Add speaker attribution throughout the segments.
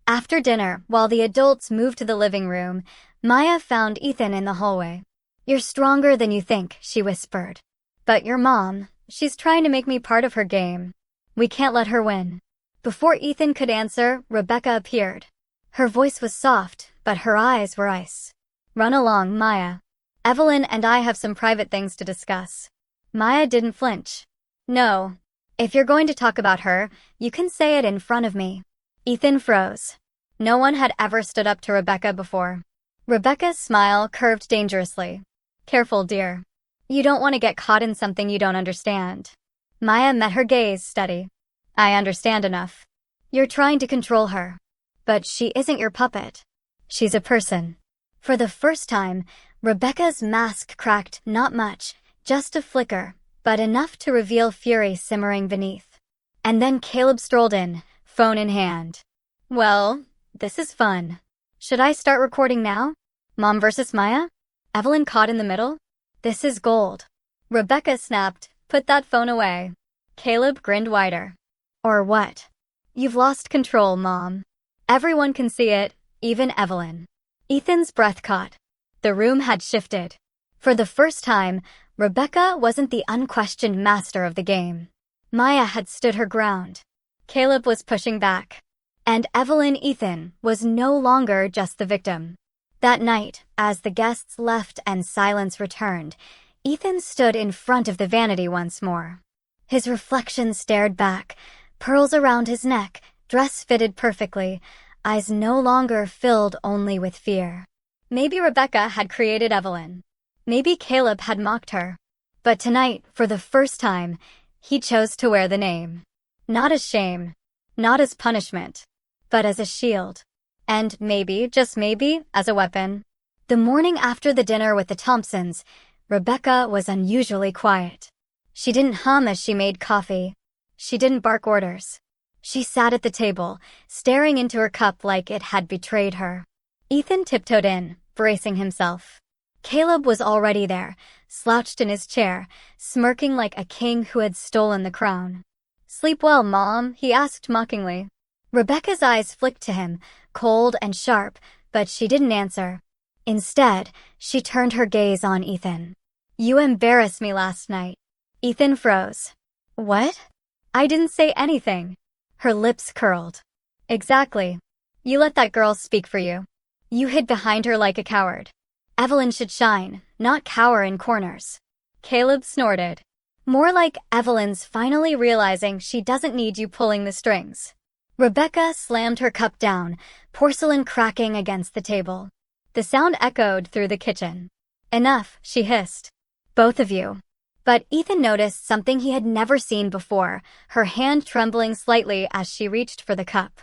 Speaker 1: After dinner, while the adults moved to the living room, Maya found Ethan in the hallway. "You're stronger than you think," she whispered. "But your mom, she's trying to make me part of her game. We can't let her win." Before Ethan could answer, Rebecca appeared. Her voice was soft, but her eyes were ice. "Run along, Maya. Evelyn and I have some private things to discuss." Maya didn't flinch. "No. If you're going to talk about her, you can say it in front of me." Ethan froze. No one had ever stood up to Rebecca before. Rebecca's smile curved dangerously. "Careful, dear. You don't want to get caught in something you don't understand." Maya met her gaze steady. "I understand enough. You're trying to control her. But she isn't your puppet. She's a person." For the first time, Rebecca's mask cracked, not much, just a flicker, but enough to reveal fury simmering beneath. And then Caleb strolled in, phone in hand. "Well, this is fun. Should I start recording now? Mom versus Maya? Evelyn caught in the middle? This is gold." Rebecca snapped, "Put that phone away." Caleb grinned wider. "Or what? You've lost control, Mom. Everyone can see it, even Evelyn." Ethan's breath caught. The room had shifted. For the first time, Rebecca wasn't the unquestioned master of the game. Maya had stood her ground. Caleb was pushing back. And Evelyn Ethan was no longer just the victim. That night, as the guests left and silence returned, Ethan stood in front of the vanity once more. His reflection stared back, pearls around his neck, dress fitted perfectly, eyes no longer filled only with fear. Maybe Rebecca had created Evelyn. Maybe Caleb had mocked her. But tonight, for the first time, he chose to wear the name. Not as shame, not as punishment, but as a shield. And maybe, just maybe, as a weapon. The morning after the dinner with the Thompsons, Rebecca was unusually quiet. She didn't hum as she made coffee. She didn't bark orders. She sat at the table, staring into her cup like it had betrayed her. Ethan tiptoed in, bracing himself. Caleb was already there, slouched in his chair, smirking like a king who had stolen the crown. "Sleep well, Mom?" he asked mockingly. Rebecca's eyes flicked to him, cold and sharp, but she didn't answer. Instead, she turned her gaze on Ethan. "You embarrassed me last night." Ethan froze. "What?" "I didn't say anything." Her lips curled. "Exactly. You let that girl speak for you. You hid behind her like a coward. Evelyn should shine, not cower in corners." Caleb snorted. "More like Evelyn's finally realizing she doesn't need you pulling the strings." Rebecca slammed her cup down, porcelain cracking against the table. The sound echoed through the kitchen. "Enough," she hissed. "Both of you." But Ethan noticed something he had never seen before, her hand trembling slightly as she reached for the cup.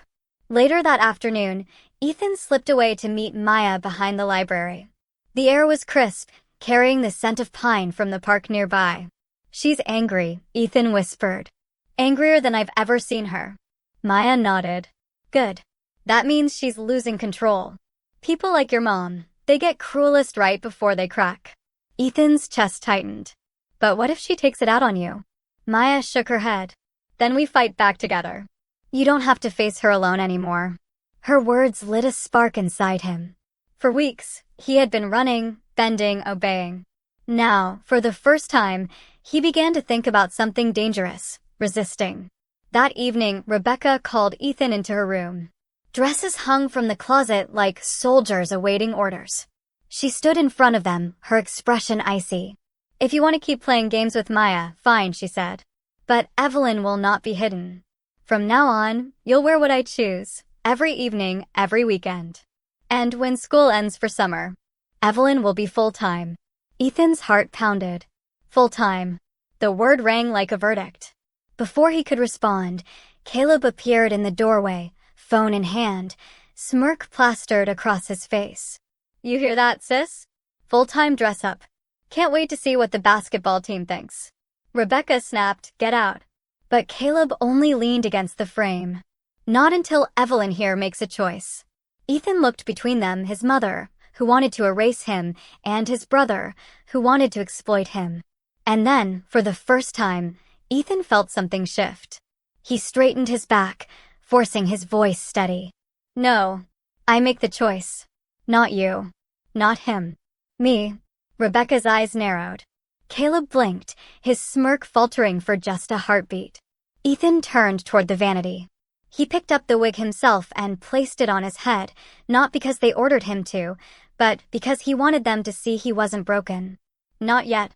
Speaker 1: Later that afternoon, Ethan slipped away to meet Maya behind the library. The air was crisp, carrying the scent of pine from the park nearby. "She's angry," Ethan whispered. "Angrier than I've ever seen her." Maya nodded. "Good. That means she's losing control. People like your mom, they get cruelest right before they crack." Ethan's chest tightened. "But what if she takes it out on you?" Maya shook her head. "Then we fight back together. You don't have to face her alone anymore." Her words lit a spark inside him. For weeks, he had been running, bending, obeying. Now, for the first time, he began to think about something dangerous, resisting. That evening, Rebecca called Ethan into her room. Dresses hung from the closet like soldiers awaiting orders. She stood in front of them, her expression icy. "If you want to keep playing games with Maya, fine," she said. "But Evelyn will not be hidden. From now on, you'll wear what I choose, every evening, every weekend. And when school ends for summer, Evelyn will be full-time." Ethan's heart pounded. Full-time. The word rang like a verdict. Before he could respond, Caleb appeared in the doorway, phone in hand, smirk plastered across his face. "You hear that, sis? Full-time dress-up. Can't wait to see what the basketball team thinks." Rebecca snapped, "Get out." But Caleb only leaned against the frame. "Not until Evelyn here makes a choice." Ethan looked between them, his mother, who wanted to erase him, and his brother, who wanted to exploit him. And then, for the first time, Ethan felt something shift. He straightened his back, forcing his voice steady. No. I make the choice. Not you. Not him. Me. Rebecca's eyes narrowed. Caleb blinked, his smirk faltering for just a heartbeat. Ethan turned toward the vanity. He picked up the wig himself and placed it on his head, not because they ordered him to, but because he wanted them to see he wasn't broken. Not yet.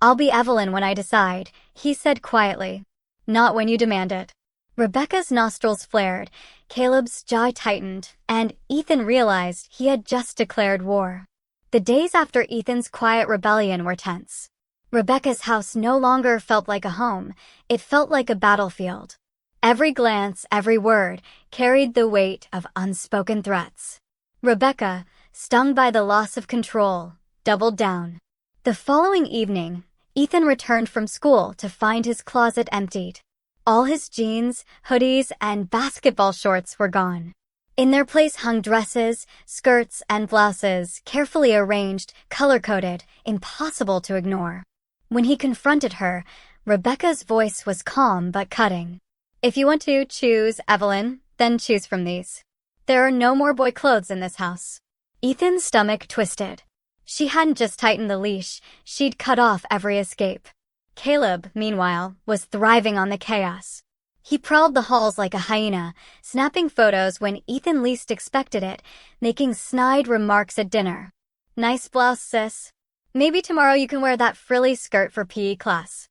Speaker 1: I'll be Evelyn when I decide, he said quietly. Not when you demand it. Rebecca's nostrils flared, Caleb's jaw tightened, and Ethan realized he had just declared war. The days after Ethan's quiet rebellion were tense. Rebecca's house no longer felt like a home, it felt like a battlefield. Every glance, every word, carried the weight of unspoken threats. Rebecca, stung by the loss of control, doubled down. The following evening, Ethan returned from school to find his closet emptied. All his jeans, hoodies, and basketball shorts were gone. In their place hung dresses, skirts, and blouses, carefully arranged, color-coded, impossible to ignore. When he confronted her, Rebecca's voice was calm but cutting. If you want to choose, Evelyn, then choose from these. There are no more boy clothes in this house. Ethan's stomach twisted. She hadn't just tightened the leash, she'd cut off every escape. Caleb, meanwhile, was thriving on the chaos. He prowled the halls like a hyena, snapping photos when Ethan least expected it, making snide remarks at dinner. Nice blouse, sis. Maybe tomorrow you can wear that frilly skirt for PE class.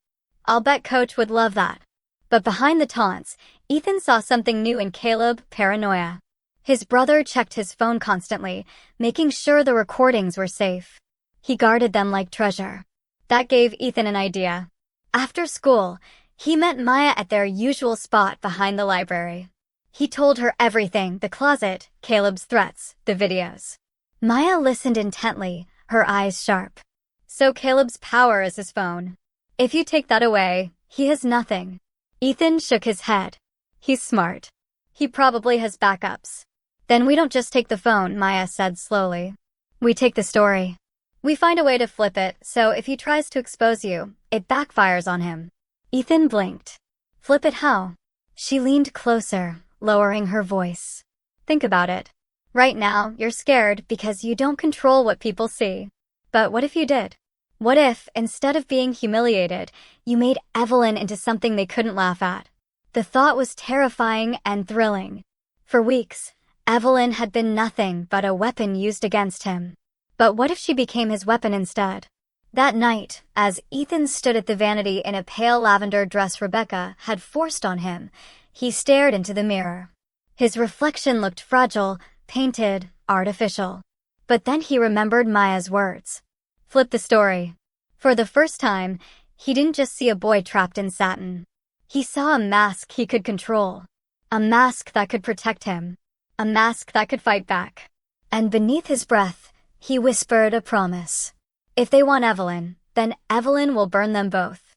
Speaker 1: I'll bet Coach would love that. But behind the taunts, Ethan saw something new in Caleb: paranoia. His brother checked his phone constantly, making sure the recordings were safe. He guarded them like treasure. That gave Ethan an idea. After school, he met Maya at their usual spot behind the library. He told her everything: the closet, Caleb's threats, the videos. Maya listened intently, her eyes sharp. So Caleb's power is his phone. If you take that away, he has nothing. Ethan shook his head. He's smart. He probably has backups. Then we don't just take the phone, Maya said slowly. We take the story. We find a way to flip it, so if he tries to expose you, it backfires on him. Ethan blinked. Flip it how? She leaned closer, lowering her voice. Think about it. Right now, you're scared because you don't control what people see. But what if you did? What if, instead of being humiliated, you made Evelyn into something they couldn't laugh at? The thought was terrifying and thrilling. For weeks, Evelyn had been nothing but a weapon used against him. But what if she became his weapon instead? That night, as Ethan stood at the vanity in a pale lavender dress Rebecca had forced on him, he stared into the mirror. His reflection looked fragile, painted, artificial. But then he remembered Maya's words. Flip the story. For the first time, he didn't just see a boy trapped in satin. He saw a mask he could control. A mask that could protect him. A mask that could fight back. And beneath his breath, he whispered a promise. If they want Evelyn, then Evelyn will burn them both.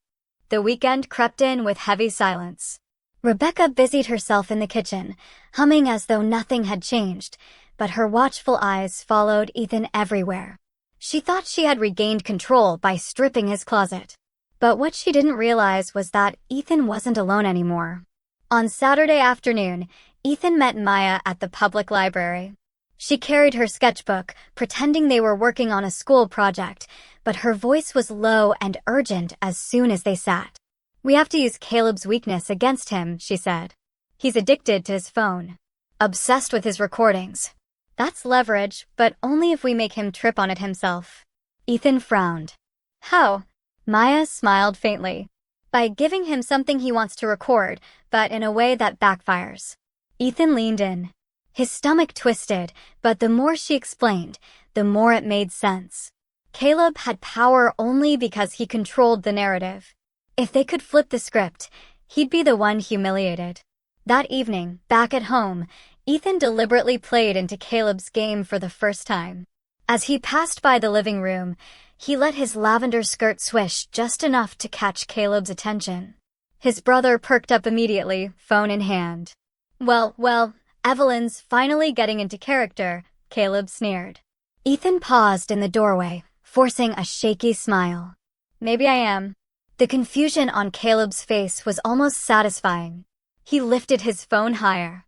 Speaker 1: The weekend crept in with heavy silence. Rebecca busied herself in the kitchen, humming as though nothing had changed, but her watchful eyes followed Ethan everywhere. She thought she had regained control by stripping his closet. But what she didn't realize was that Ethan wasn't alone anymore. On Saturday afternoon, Ethan met Maya at the public library. She carried her sketchbook, pretending they were working on a school project, but her voice was low and urgent as soon as they sat. We have to use Caleb's weakness against him, she said. He's addicted to his phone. Obsessed with his recordings. That's leverage, but only if we make him trip on it himself. Ethan frowned. How? Maya smiled faintly. By giving him something he wants to record, but in a way that backfires. Ethan leaned in. His stomach twisted, but the more she explained, the more it made sense. Caleb had power only because he controlled the narrative. If they could flip the script, he'd be the one humiliated. That evening, back at home, Ethan deliberately played into Caleb's game for the first time. As he passed by the living room, he let his lavender skirt swish just enough to catch Caleb's attention. His brother perked up immediately, phone in hand. Well, Evelyn's finally getting into character, Caleb sneered. Ethan paused in the doorway, forcing a shaky smile. Maybe I am. The confusion on Caleb's face was almost satisfying. He lifted his phone higher.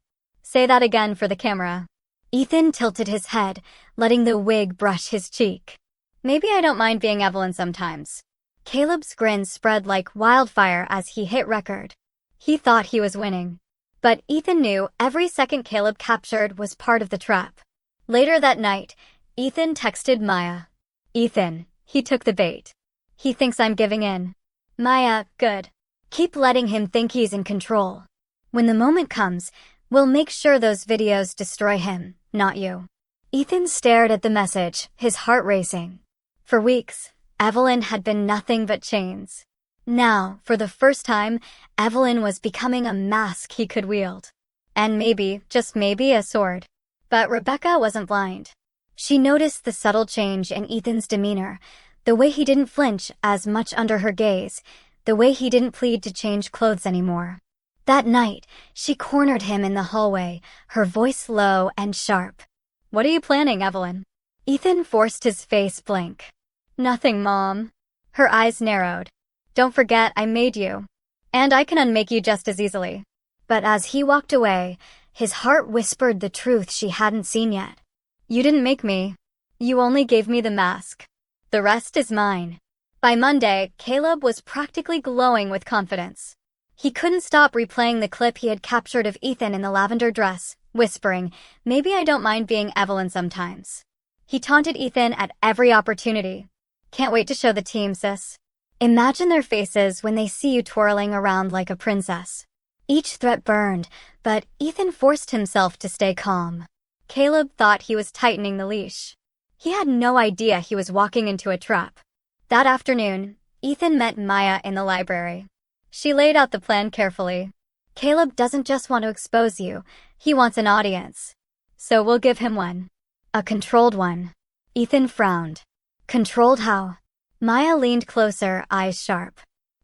Speaker 1: Say that again for the camera. Ethan tilted his head, letting the wig brush his cheek. Maybe I don't mind being Evelyn sometimes. Caleb's grin spread like wildfire as he hit record. He thought he was winning. But Ethan knew every second Caleb captured was part of the trap. Later that night, Ethan texted Maya. Ethan, he took the bait. He thinks I'm giving in. Maya, good. Keep letting him think he's in control. When the moment comes, we'll make sure those videos destroy him, not you. Ethan stared at the message, his heart racing. For weeks, Evelyn had been nothing but chains. Now, for the first time, Evelyn was becoming a mask he could wield. And maybe, just maybe, a sword. But Rebecca wasn't blind. She noticed the subtle change in Ethan's demeanor, the way he didn't flinch as much under her gaze, the way he didn't plead to change clothes anymore. That night, she cornered him in the hallway, her voice low and sharp. What are you planning, Evelyn? Ethan forced his face blank. Nothing, Mom. Her eyes narrowed. Don't forget I made you. And I can unmake you just as easily. But as he walked away, his heart whispered the truth she hadn't seen yet. You didn't make me. You only gave me the mask. The rest is mine. By Monday, Caleb was practically glowing with confidence. He couldn't stop replaying the clip he had captured of Ethan in the lavender dress, whispering, maybe I don't mind being Evelyn sometimes. He taunted Ethan at every opportunity. Can't wait to show the team, sis. Imagine their faces when they see you twirling around like a princess. Each threat burned, but Ethan forced himself to stay calm. Caleb thought he was tightening the leash. He had no idea he was walking into a trap. That afternoon, Ethan met Maya in the library. She laid out the plan carefully. Caleb doesn't just want to expose you, he wants an audience. So we'll give him one. A controlled one. Ethan frowned. Controlled how? Maya leaned closer, eyes sharp.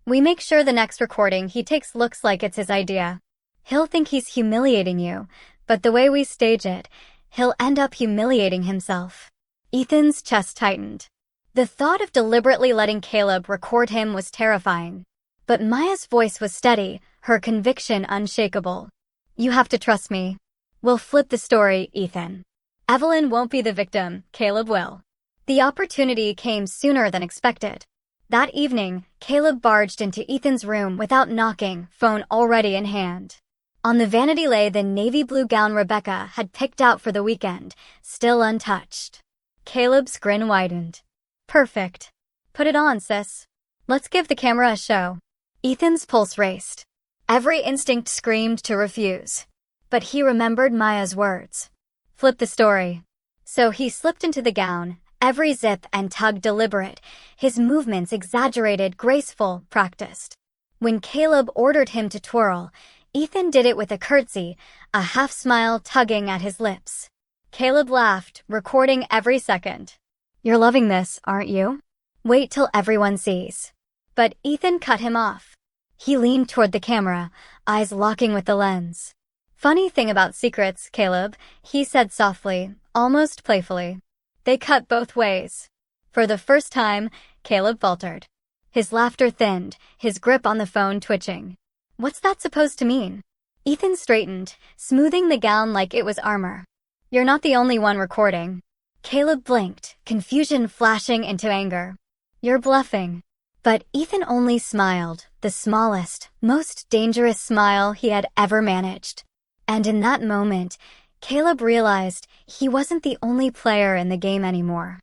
Speaker 1: We make sure the next recording he takes looks like it's his idea. He'll think he's humiliating you, but the way we stage it, he'll end up humiliating himself. Ethan's chest tightened. The thought of deliberately letting Caleb record him was terrifying. But Maya's voice was steady, her conviction unshakable. You have to trust me. We'll flip the story, Ethan. Evelyn won't be the victim, Caleb will. The opportunity came sooner than expected. That evening, Caleb barged into Ethan's room without knocking, phone already in hand. On the vanity lay the navy blue gown Rebecca had picked out for the weekend, still untouched. Caleb's grin widened. Perfect. Put it on, sis. Let's give the camera a show. Ethan's pulse raced. Every instinct screamed to refuse. But he remembered Maya's words. Flip the story. So he slipped into the gown, every zip and tug deliberate, his movements exaggerated, graceful, practiced. When Caleb ordered him to twirl, Ethan did it with a curtsy, a half-smile tugging at his lips. Caleb laughed, recording every second. You're loving this, aren't you? Wait till everyone sees. But Ethan cut him off. He leaned toward the camera, eyes locking with the lens. Funny thing about secrets, Caleb, he said softly, almost playfully. They cut both ways. For the first time, Caleb faltered. His laughter thinned, his grip on the phone twitching. What's that supposed to mean? Ethan straightened, smoothing the gown like it was armor. You're not the only one recording. Caleb blinked, confusion flashing into anger. You're bluffing. But Ethan only smiled, the smallest, most dangerous smile he had ever managed. And in that moment, Caleb realized he wasn't the only player in the game anymore.